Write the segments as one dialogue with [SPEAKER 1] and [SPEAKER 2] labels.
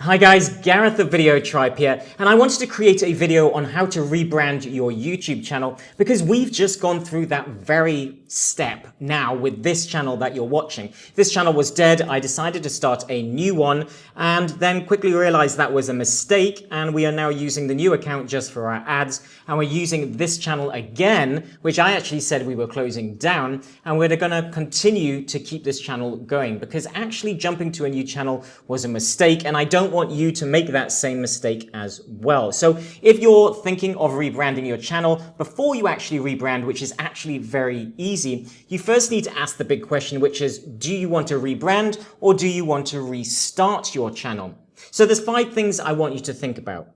[SPEAKER 1] Hi guys, Gareth of Video Tribe here, and I wanted to create a video on how to rebrand your YouTube channel because we've just gone through that very step now with this channel that you're watching. This channel was dead. I decided to start a new one and then quickly realized that was a mistake, and we are now using the new account just for our ads, and we're using this channel again, which I actually said we were closing down, and we're going to continue to keep this channel going because actually jumping to a new channel was a mistake, and I don't want you to make that same mistake as well. So if you're thinking of rebranding your channel, before you actually rebrand, which is actually very easy, you first need to ask the big question, which is, do you want to rebrand or do you want to restart your channel? So there's 5 things I want you to think about.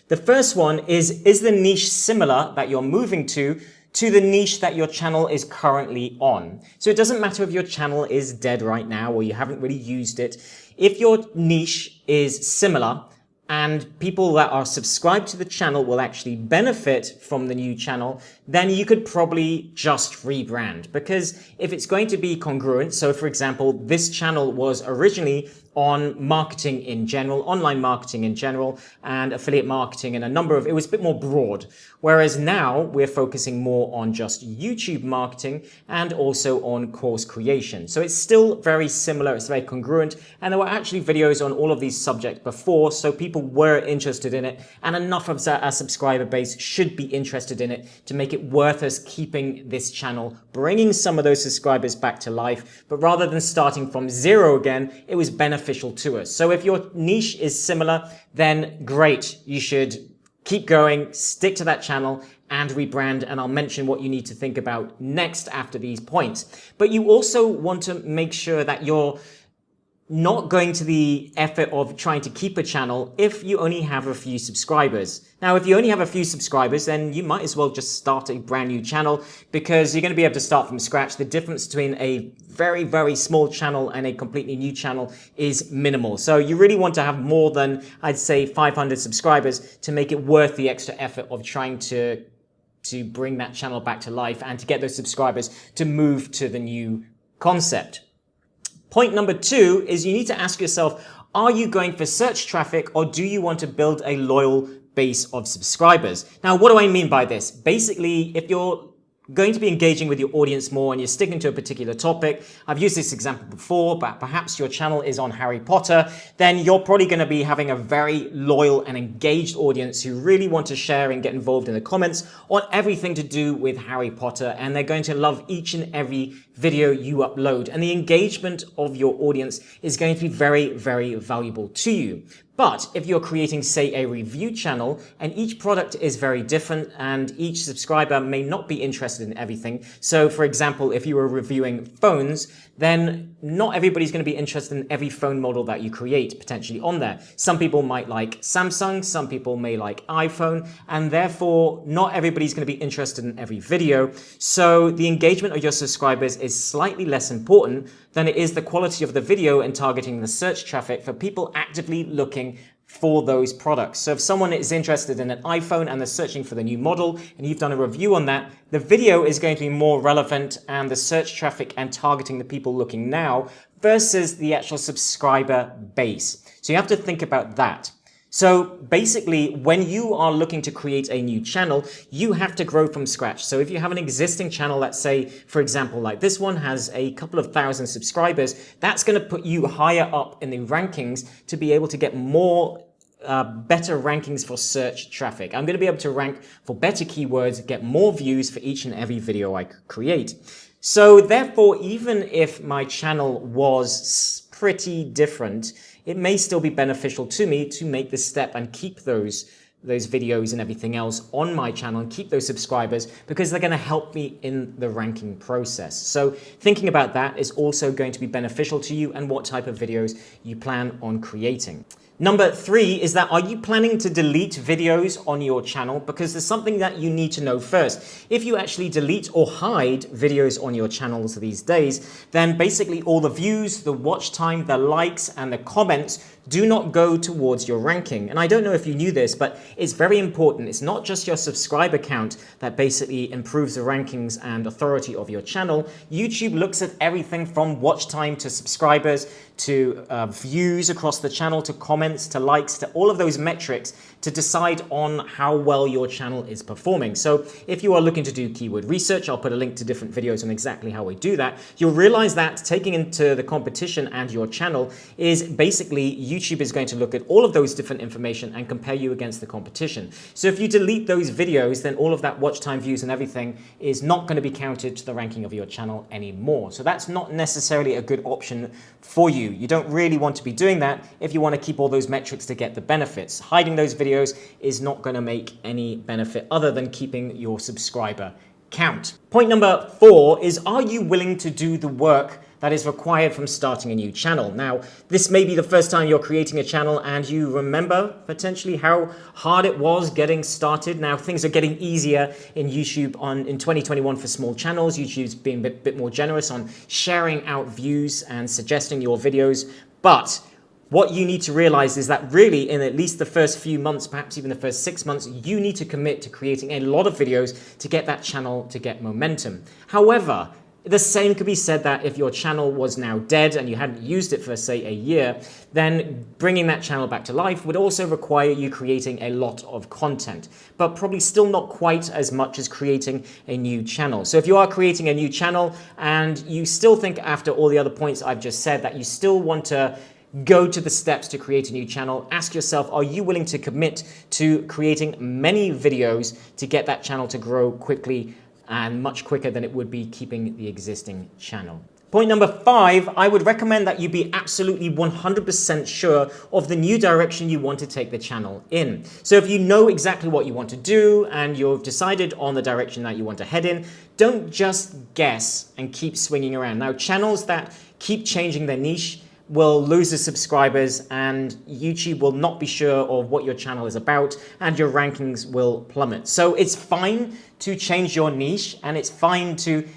[SPEAKER 1] The first one is the niche similar that you're moving to the niche that your channel is currently on? So it doesn't matter if your channel is dead right now or you haven't really used it. If your niche is similar and people that are subscribed to the channel will actually benefit from the new channel, then you could probably just rebrand. Because if it's going to be congruent, so for example, this channel was originally on marketing in general, online marketing in general, and affiliate marketing, and it was a bit more broad. Whereas now we're focusing more on just YouTube marketing and also on course creation. So it's still very similar, it's very congruent, and there were actually videos on all of these subjects before, so people were interested in it, and enough of our subscriber base should be interested in it to make it worth us keeping this channel, bringing some of those subscribers back to life. But rather than starting from zero again, it was beneficial to us. So if your niche is similar, then great. You should keep going, stick to that channel and rebrand. And I'll mention what you need to think about next after these points. But you also want to make sure that you're not going to the effort of trying to keep a channel if you only have a few subscribers. Now, if you only have a few subscribers, then you might as well just start a brand new channel because you're going to be able to start from scratch. The difference between a very, very small channel and a completely new channel is minimal. So you really want to have more than, I'd say, 500 subscribers to make it worth the extra effort of trying to bring that channel back to life and to get those subscribers to move to the new concept. Point number 2 is you need to ask yourself, are you going for search traffic or do you want to build a loyal base of subscribers? Now, what do I mean by this? Basically, if you're going to be engaging with your audience more and you're sticking to a particular topic, I've used this example before, but perhaps your channel is on Harry Potter, then you're probably going to be having a very loyal and engaged audience who really want to share and get involved in the comments on everything to do with Harry Potter, and they're going to love each and every video you upload, and the engagement of your audience is going to be very, very valuable to you. But if you're creating, say, a review channel and each product is very different and each subscriber may not be interested in everything. So for example, if you were reviewing phones, then not everybody's going to be interested in every phone model that you create potentially on there. Some people might like Samsung, some people may like iPhone, and therefore not everybody's going to be interested in every video. So the engagement of your subscribers is slightly less important than it is the quality of the video and targeting the search traffic for people actively looking for those products. So if someone is interested in an iPhone and they're searching for the new model and you've done a review on that, the video is going to be more relevant and the search traffic and targeting the people looking now versus the actual subscriber base. So you have to think about that. So basically, when you are looking to create a new channel, you have to grow from scratch. So if you have an existing channel, let's say, for example, like this one has a couple of thousand subscribers, that's going to put you higher up in the rankings to be able to get more better rankings for search traffic. I'm going to be able to rank for better keywords, get more views for each and every video I create. So therefore, even if my channel was pretty different, it may still be beneficial to me to make this step and keep those videos and everything else on my channel and keep those subscribers because they're going to help me in the ranking process. So thinking about that is also going to be beneficial to you and what type of videos you plan on creating. Number 3 is that, are you planning to delete videos on your channel? Because there's something that you need to know first. If you actually delete or hide videos on your channels these days, then basically all the views, the watch time, the likes, and the comments do not go towards your ranking. And I don't know if you knew this, but it's very important. It's not just your subscriber count that basically improves the rankings and authority of your channel. YouTube looks at everything from watch time to subscribers to views across the channel, to comments, to likes, to all of those metrics to decide on how well your channel is performing. So if you are looking to do keyword research, I'll put a link to different videos on exactly how we do that. You'll realize that taking into the competition and your channel is basically YouTube is going to look at all of those different information and compare you against the competition. So if you delete those videos, then all of that watch time, views and everything is not going to be counted to the ranking of your channel anymore. So that's not necessarily a good option for you. You don't really want to be doing that if you want to keep all those metrics to get the benefits. Hiding those videos is not going to make any benefit other than keeping your subscriber count. Point number 4 is, are you willing to do the work that is required from starting a new channel? Now, this may be the first time you're creating a channel and you remember potentially how hard it was getting started. Now, things are getting easier in YouTube in 2021 for small channels. YouTube's being a bit more generous on sharing out views and suggesting your videos. But what you need to realize is that really in at least the first few months, perhaps even the first 6 months, you need to commit to creating a lot of videos to get that channel to get momentum. However, the same could be said that if your channel was now dead and you hadn't used it for, say, a year, then bringing that channel back to life would also require you creating a lot of content, but probably still not quite as much as creating a new channel. So if you are creating a new channel and you still think after all the other points I've just said that you still want to go to the steps to create a new channel, ask yourself, are you willing to commit to creating many videos to get that channel to grow quickly and much quicker than it would be keeping the existing channel? Point number 5, I would recommend that you be absolutely 100% sure of the new direction you want to take the channel in. So if you know exactly what you want to do and you've decided on the direction that you want to head in, don't just guess and keep swinging around. Now, channels that keep changing their niche will lose the subscribers and YouTube will not be sure of what your channel is about and your rankings will plummet. So it's fine to change your niche and it's fine to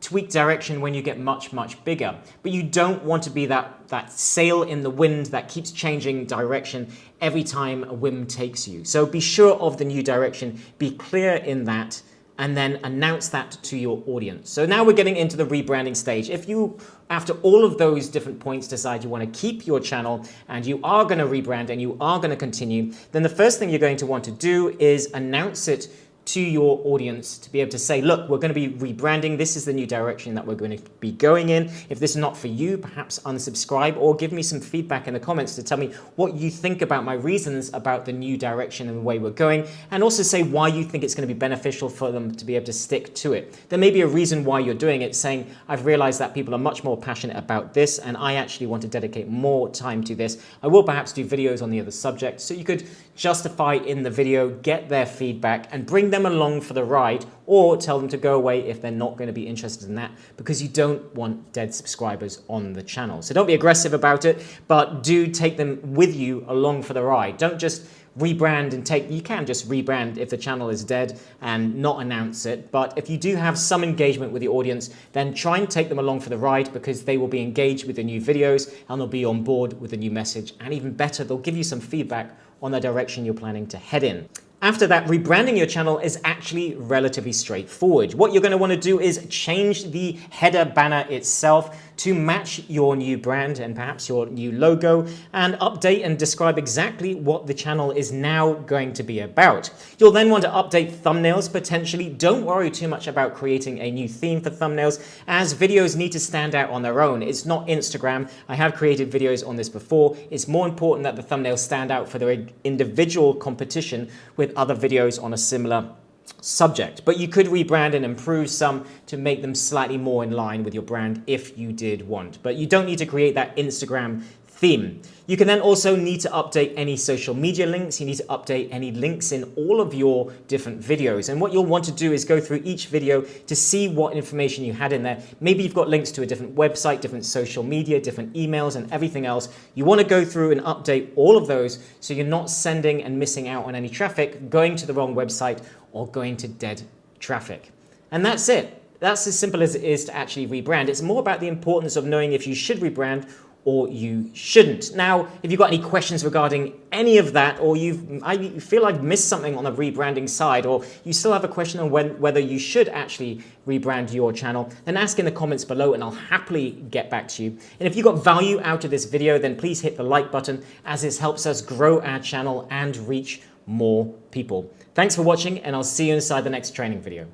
[SPEAKER 1] tweak direction when you get much, much bigger. But you don't want to be that sail in the wind that keeps changing direction every time a whim takes you. So be sure of the new direction, be clear in that, and then announce that to your audience. So now we're getting into the rebranding stage. If you, after all of those different points, decide you want to keep your channel and you are going to rebrand and you are going to continue, then the first thing you're going to want to do is announce it to your audience to be able to say, look, we're going to be rebranding. This is the new direction that we're going to be going in. If this is not for you, perhaps unsubscribe or give me some feedback in the comments to tell me what you think about my reasons about the new direction and the way we're going, and also say why you think it's going to be beneficial for them to be able to stick to it. There may be a reason why you're doing it, saying, I've realized that people are much more passionate about this and I actually want to dedicate more time to this. I will perhaps do videos on the other subject. So you could justify in the video, get their feedback and bring them along for the ride, or tell them to go away if they're not going to be interested in that, because you don't want dead subscribers on the channel. So don't be aggressive about it, but do take them with you along for the ride. Don't just rebrand and you can just rebrand if the channel is dead and not announce it. But if you do have some engagement with the audience, then try and take them along for the ride, because they will be engaged with the new videos and they'll be on board with the new message. And even better, they'll give you some feedback on the direction you're planning to head in. After that, rebranding your channel is actually relatively straightforward. What you're going to want to do is change the header banner itself to match your new brand and perhaps your new logo, and update and describe exactly what the channel is now going to be about. You'll then want to update thumbnails potentially. Don't worry too much about creating a new theme for thumbnails, as videos need to stand out on their own. It's not Instagram. I have created videos on this before. It's more important that the thumbnails stand out for their individual competition with other videos on a similar subject. But you could rebrand and improve some to make them slightly more in line with your brand if you did want. But you don't need to create that Instagram theme. You can then also need to update any social media links. You need to update any links in all of your different videos. And what you'll want to do is go through each video to see what information you had in there. Maybe you've got links to a different website, different social media, different emails and everything else. You want to go through and update all of those so you're not sending and missing out on any traffic, going to the wrong website or going to dead traffic. And that's it. That's as simple as it is to actually rebrand. It's more about the importance of knowing if you should rebrand or you shouldn't. Now, if you've got any questions regarding any of that, or you feel I've missed something on the rebranding side, or you still have a question on whether you should actually rebrand your channel, then ask in the comments below and I'll happily get back to you. And if you got value out of this video, then please hit the like button, as this helps us grow our channel and reach more people. Thanks for watching, and I'll see you inside the next training video.